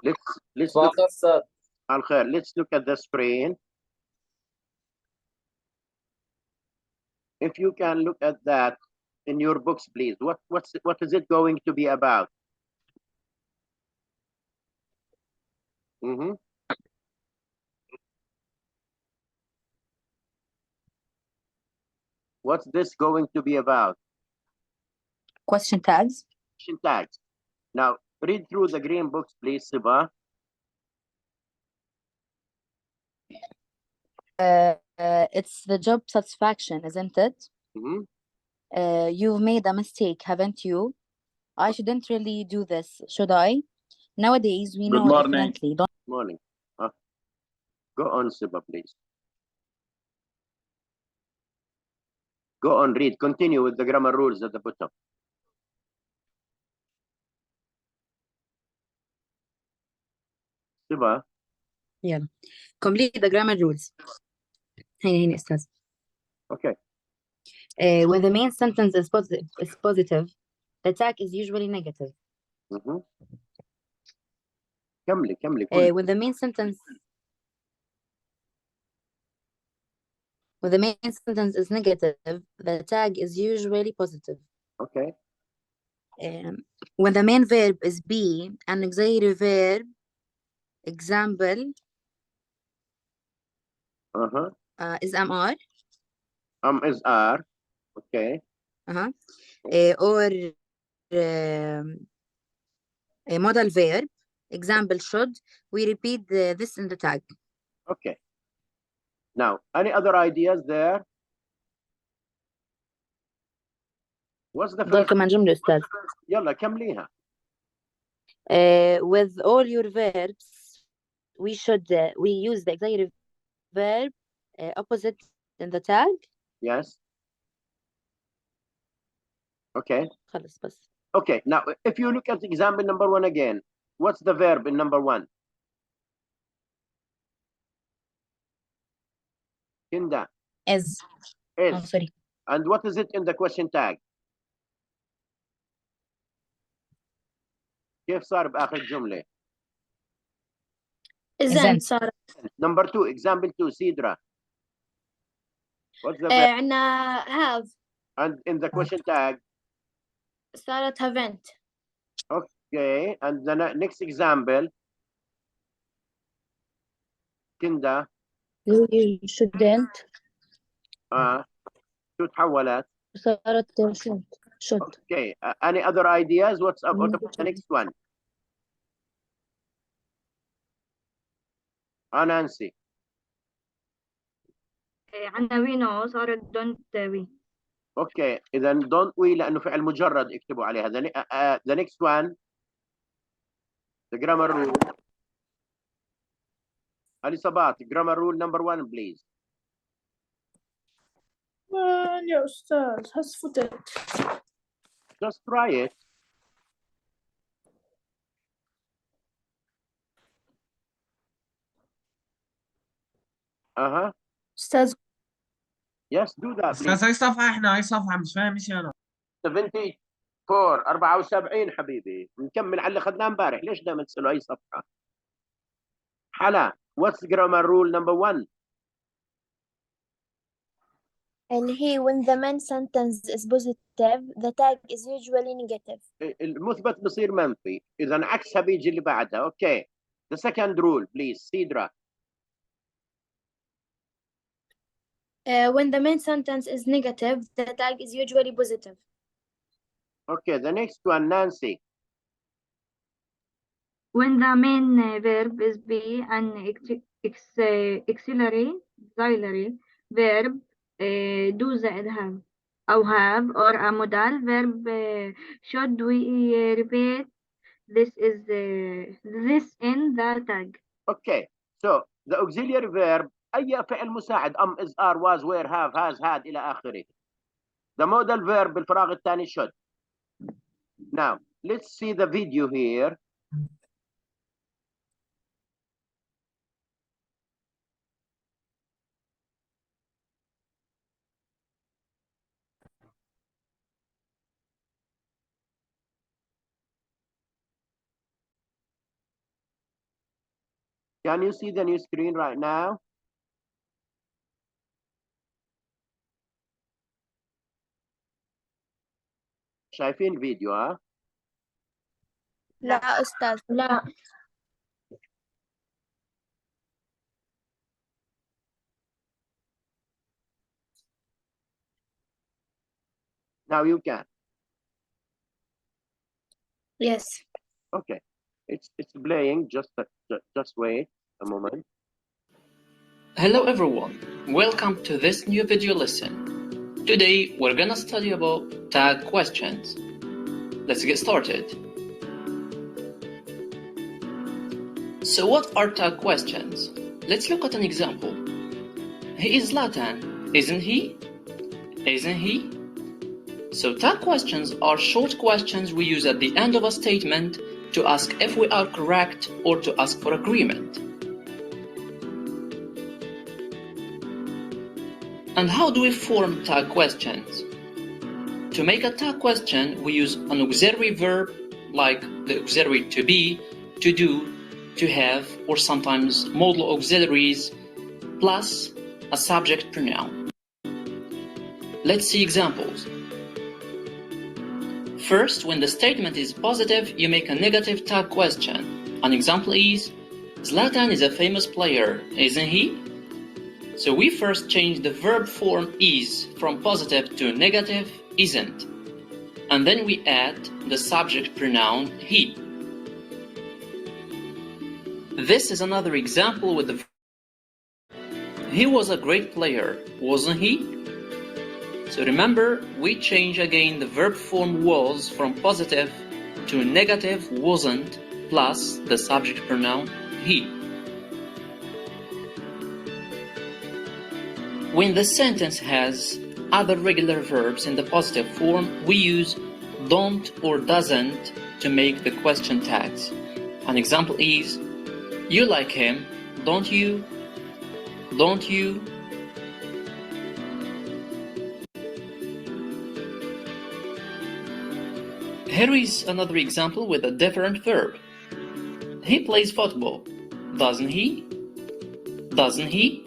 let's look 17 سادس. al khair. Let's look at the screen. If you can look at that in your books, please. What is it going to be about? Mm-hmm. What's this going to be about? Question tags. Question tags. Now, read through the green books, please, Siba. It's the job satisfaction, isn't it? Mm-hmm. You've made a mistake, haven't you? I shouldn't really do this, should I? Nowadays, we Good know morning. definitely. Don't Morning. Go on, Siba, please. Go on, read. Continue with the grammar rules at the bottom. Siba. يلا. Complete the grammar rules. هنا أستاذ. Okay. When the main sentence is positive, the tag is usually negative. Mm-hmm. كملي كل. When the main sentence is negative, the tag is usually positive. Okay. When the main verb is be, an auxiliary verb, example, Uh-huh. is MR. Is are. Okay. Or a modal verb, example should. We repeat this in the tag. Okay. Now, any other ideas there? What's the دول first? كمان جملة أستاذ. يلا كمليها. With all your verbs, we use the auxiliary verb opposite in the tag. Yes. Okay. خلص بس. Okay. Now, if you look at example number 1 again, what's the verb in number 1? Kinda. Is. Is. Oh, sorry. And what is it in the question tag? كيف صار بآخر جملة؟ إذن صار. Number 2, example 2, Sidra. What's the verb? عنا have. And in the question tag? صارت haven't. Okay. And the next example? Kinda. You shouldn't. شو تحولت؟ صارت should. Okay. Any other ideas? What's up? What about the next one? Nancy. عندنا we know صارت don't we. Okay. إذا don't we لأنه فعل مجرد اكتبوا عليها. The next one. The grammar rule. Ali Sabat, grammar rule number 1, please. يا أستاذ هسفتت. Just try it. أستاذ. Yes, do that, please. استاذ اي صفحه احنا اي صفحه مش فاهم ايش انا 74 حبيبي نكمل على اللي اخذناه امبارح ليش دائما تسالوا اي صفحه حلا what's grammar rule number 1 اللي هي when the main sentence is positive the tag is usually negative. المثبت بصير منفي اذا عكسها بيجي اللي بعدها اوكي the second rule please Sidra. When the main sentence is negative the tag is usually positive. Okay, the next one Nancy. When the main verb is be an auxiliary verb do زائد have أو have or a modal verb should we repeat this in the tag. Okay, so the auxiliary verb أي فعل مساعد is are was were have has had إلى آخره. The modal verb بالفراغ الثاني should. Now, let's see the video here. Can you see the new screen right now? شايفين الفيديو ها؟ لا أستاذ. لا. Now you can. Yes. Okay. It's playing. Just wait a moment. Hello everyone, welcome to this new video lesson. Today we're gonna study about tag questions. Let's get started. So what are tag questions? Let's look at an example. He is Zlatan, isn't he? Isn't he? So tag questions are short questions we use at the end of a statement to ask if we are correct or to ask for agreement. And how do we form tag questions? To make a tag question, we use an auxiliary verb like the auxiliary to be, to do, to have, or sometimes modal auxiliaries, plus a subject pronoun. Let's see examples. First, when the statement is positive, you make a negative tag question. An example is, Zlatan is a famous player, isn't he? So we first change the verb form is from positive to negative isn't, and then we add the subject pronoun he. This is another example with the he was a great player, wasn't he? So remember, we change again the verb form was from positive to negative wasn't plus the subject pronoun he. When the sentence has other regular verbs in the positive form, we use don't or doesn't to make the question tags. An example is, you like him, don't you? Don't you? Here is another example with a different verb. He plays football, doesn't he? Doesn't he?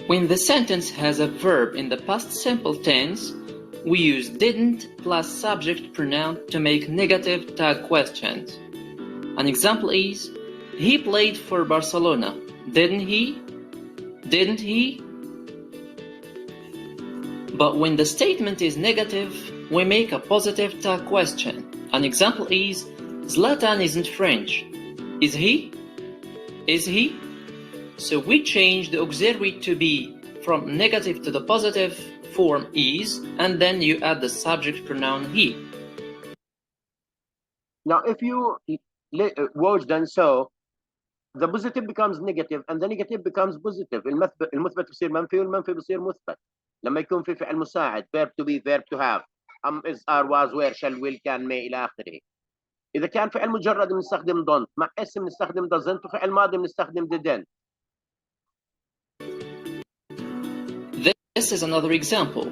When the sentence has a verb in the past simple tense, we use didn't plus subject pronoun to make negative tag questions. An example is, he played for Barcelona, didn't he? Didn't he? But when the statement is negative, we make a positive tag question. An example is, Zlatan isn't French, is he? Is he? So we change the auxiliary to be from negative to the positive form is, and then you add the subject pronoun he. Now, if you watched and saw, the positive becomes negative and the negative becomes positive. المثبت بيصير منفي والمنفي بيصير مثبت. لما يكون في فعل مساعد verb to be, verb to have, is, are, was, were, shall, will, can, may إلى آخره. إذا كان فعل مجرد بنستخدم don't، مع اسم بنستخدم doesn't، وفعل ماضي بنستخدم didn't. This is another example.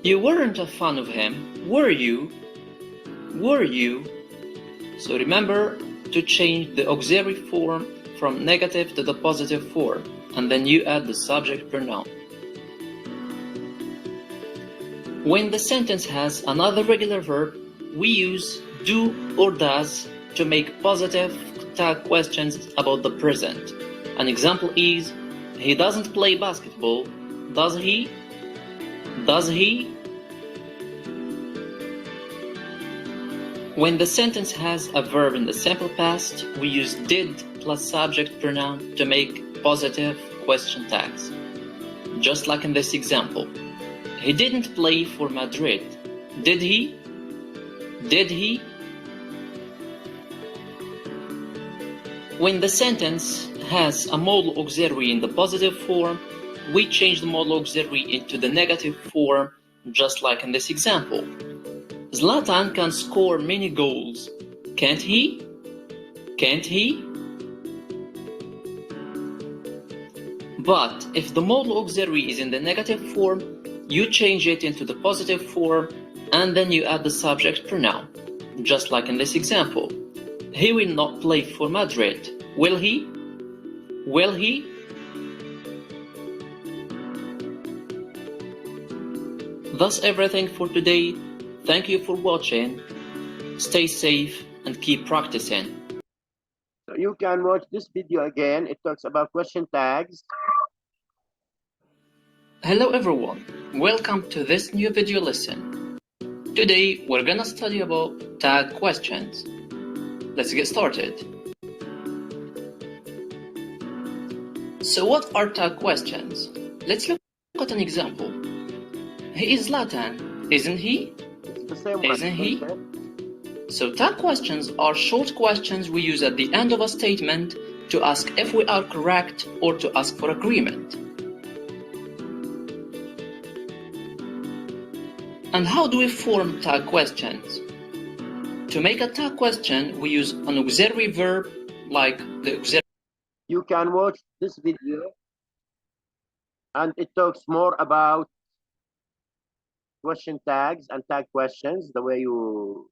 You weren't a fan of him, were you? Were you? So remember to change the auxiliary form from negative to the positive form, and then you add the subject pronoun. When the sentence has another regular verb, we use do or does to make positive tag questions about the present. An example is, he doesn't play basketball, does he? Does he? When the sentence has a verb in the simple past, we use did plus subject pronoun to make positive question tags. Just like in this example. He didn't play for Madrid, did he? Did he? When the sentence has a modal auxiliary in the positive form, we change the modal auxiliary into the negative form, just like in this example. Zlatan can score many goals, can't he? Can't he? But if the modal auxiliary is in the negative form, you change it into the positive form, and then you add the subject pronoun, just like in this example. He will not play for Madrid, will he? Will he? That's everything for today. Thank you for watching. Stay safe and keep practicing. So you can watch this video again. It talks about question tags. Hello everyone, welcome to this new video lesson. Today we're gonna study about tag questions. Let's get started. So what are tag questions? Let's look at an example. He is Zlatan, isn't he? It's the same one. Isn't he? So tag questions are short questions we use at the end of a statement to ask if we are correct or to ask for agreement. And how do we form tag questions? To make a tag question, we use an auxiliary verb like the auxiliary. You can watch this video and it talks more about question tags and tag questions, the way you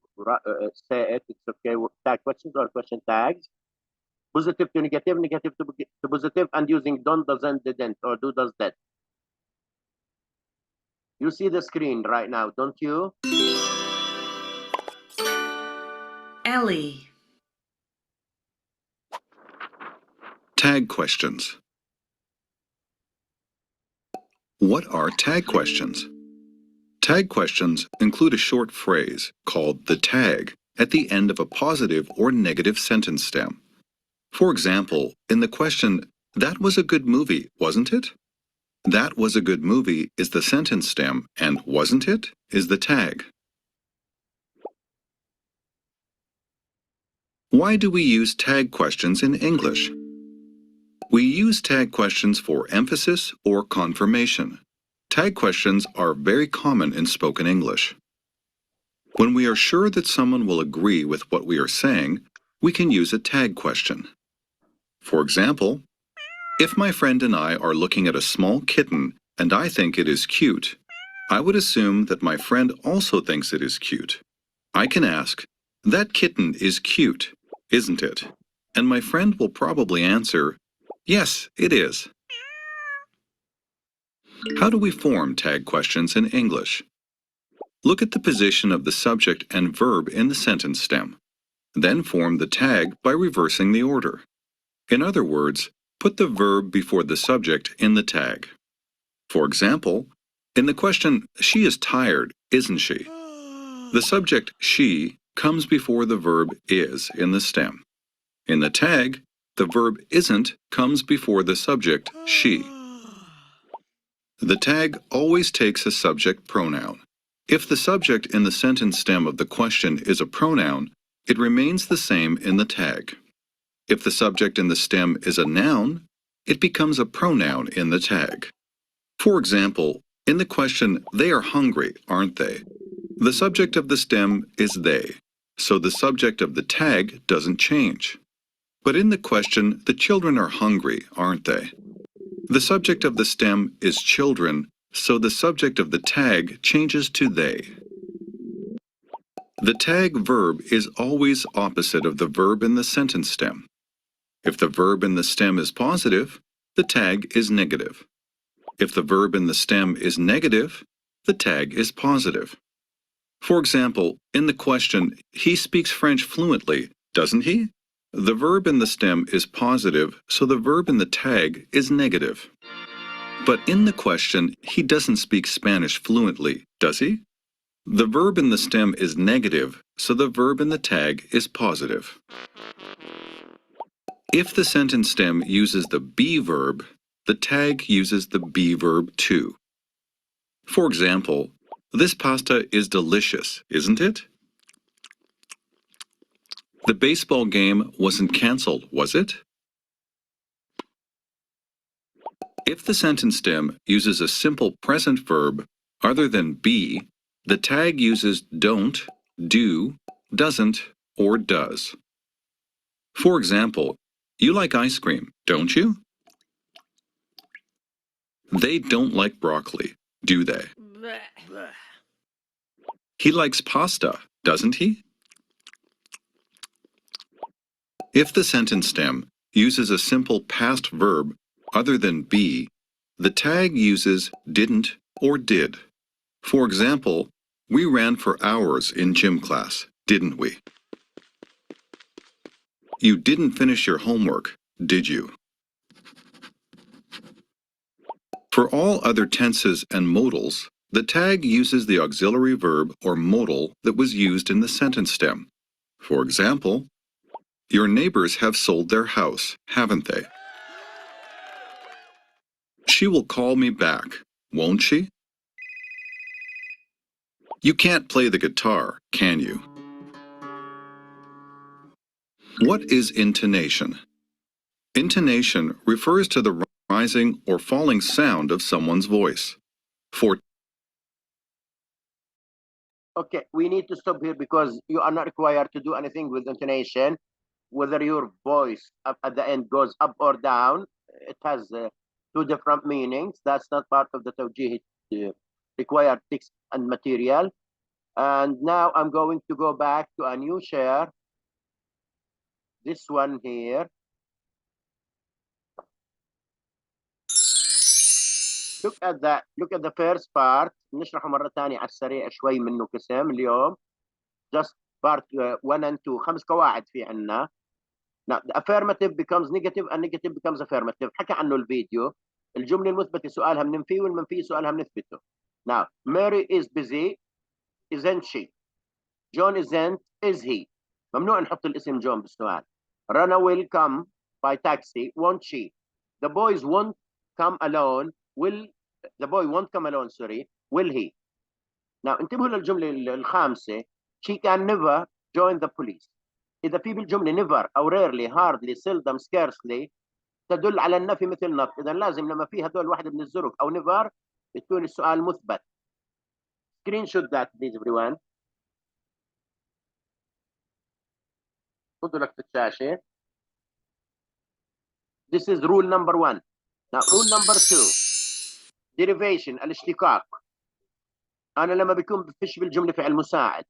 say it. It's okay, tag questions or question tags. Positive to negative, negative to positive, and using don't, doesn't, didn't, or do, does, that. You see the screen right now, don't you? Ellie. Tag questions. What are tag questions? Tag questions include a short phrase called the tag at the end of a positive or negative sentence stem. For example, in the question, "That was a good movie, wasn't it?" "That was a good movie" is the sentence stem and "wasn't it" is the tag. Why do we use tag questions in English? We use tag questions for emphasis or confirmation. Tag questions are very common in spoken English. When we are sure that someone will agree with what we are saying, we can use a tag question. For example, if my friend and I are looking at a small kitten and I think it is cute, I would assume that my friend also thinks it is cute. I can ask, "That kitten is cute, isn't it?" And my friend will probably answer, "Yes, it is." How do we form tag questions in English? Look at the position of the subject and verb in the sentence stem. Then form the tag by reversing the order. In other words, put the verb before the subject in the tag. For example, in the question, "She is tired, isn't she?" the subject "she" comes before the verb "is" in the stem. In the tag, the verb "isn't" comes before the subject "she." The tag always takes a subject pronoun. If the subject in the sentence stem of the question is a pronoun, it remains the same in the tag. If the subject in the stem is a noun, it becomes a pronoun in the tag. For example, in the question, "They are hungry, aren't they?" the subject of the stem is they, so the subject of the tag doesn't change. But in the question, "The children are hungry, aren't they?" the subject of the stem is children, so the subject of the tag changes to they. The tag verb is always opposite of the verb in the sentence stem. If the verb in the stem is positive, the tag is negative. If the verb in the stem is negative, the tag is positive. For example, in the question, "He speaks French fluently, doesn't he?" the verb in the stem is positive, so the verb in the tag is negative. But in the question, "He doesn't speak Spanish fluently, does he?" the verb in the stem is negative, so the verb in the tag is positive. If the sentence stem uses the be verb, the tag uses the be verb too. For example, "This pasta is delicious, isn't it?" The baseball game wasn't canceled, was it? If the sentence stem uses a simple present verb other than be, the tag uses don't, do, doesn't, or does. For example, "You like ice cream, don't you?" They don't like broccoli, do they? He likes pasta, doesn't he? If the sentence stem uses a simple past verb other than be, the tag uses didn't or did. For example, we ran for hours in gym class, didn't we? You didn't finish your homework, did you? For all other tenses and modals, the tag uses the auxiliary verb or modal that was used in the sentence stem. For example, your neighbors have sold their house, haven't they? She will call me back, won't she? You can't play the guitar, can you? What is intonation? Intonation refers to the rising or falling sound of someone's voice. For Okay, we need to stop here because you are not required to do anything with intonation. Whether your voice up at the end goes up or down, it has two different meanings. That's not part of the tawjih required text and material. And now I'm going to go back to a new share. This one here. Look at that. Look at the first part. نشرحه مرة ثانية على السريع شوي منه قسم اليوم. Just part 1 and 2. 5 قواعد في عنا. Now, the affirmative becomes negative and negative becomes affirmative. حكى عنه الفيديو. الجملة المثبتة سؤالها بننفيه والمنفي سؤالها بنثبته. Now, Mary is busy, isn't she? John isn't, is he? ممنوع نحط الاسم جون بالسؤال. Rana will come by taxi, won't she? The boys won't come alone. The boy won't come alone, sorry. Will he? Now, انتبهوا للجملة الخامسة. She can never join the police. إذا في بالجملة never أو rarely, hardly, seldom, scarcely تدل على النفي مثل not. إذا لازم لما في هذول واحدة من الظروف أو never يكون السؤال مثبت. Screenshot that please everyone. خذوا لك في الشاشة. This is rule number 1. Now rule number 2. Derivation الاشتقاق. أنا لما بيكون بفش بالجملة فعل مساعد.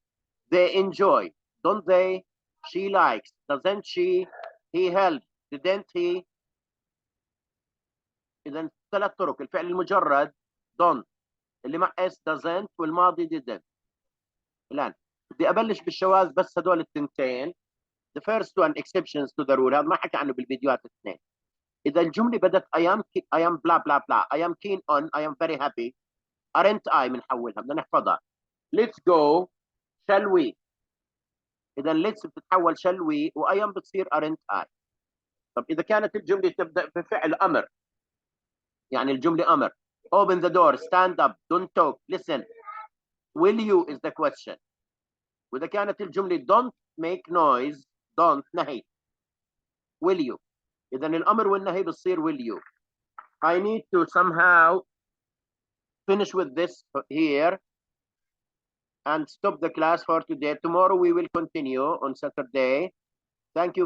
They enjoy, don't they? She likes, doesn't she? He helped, didn't he? إذا 3 طرق. الفعل المجرد don't اللي مع s doesn't والماضي didn't. الآن بدي أبلش بالشواذ بس هدول التنتين. The first one exceptions to the rule. هذا ما حكى عنه بالفيديوهات الاثنين. إذا الجملة بدت I am blah blah blah. I am keen on. I am very happy. aren't I بنحولها بدنا نحفظها. Let's go. Shall we? إذا let's بتتحول shall we و I am بتصير aren't I. طب إذا كانت الجملة تبدأ بفعل أمر يعني الجملة أمر. Open the door. Stand up. Don't talk. Listen. Will you is the question. وإذا كانت الجملة don't make noise. Don't نهي. Will you. إذا الأمر والنهي بتصير will you. I need to somehow finish with this here and stop the class for today. Tomorrow we will continue on Saturday. Thank you.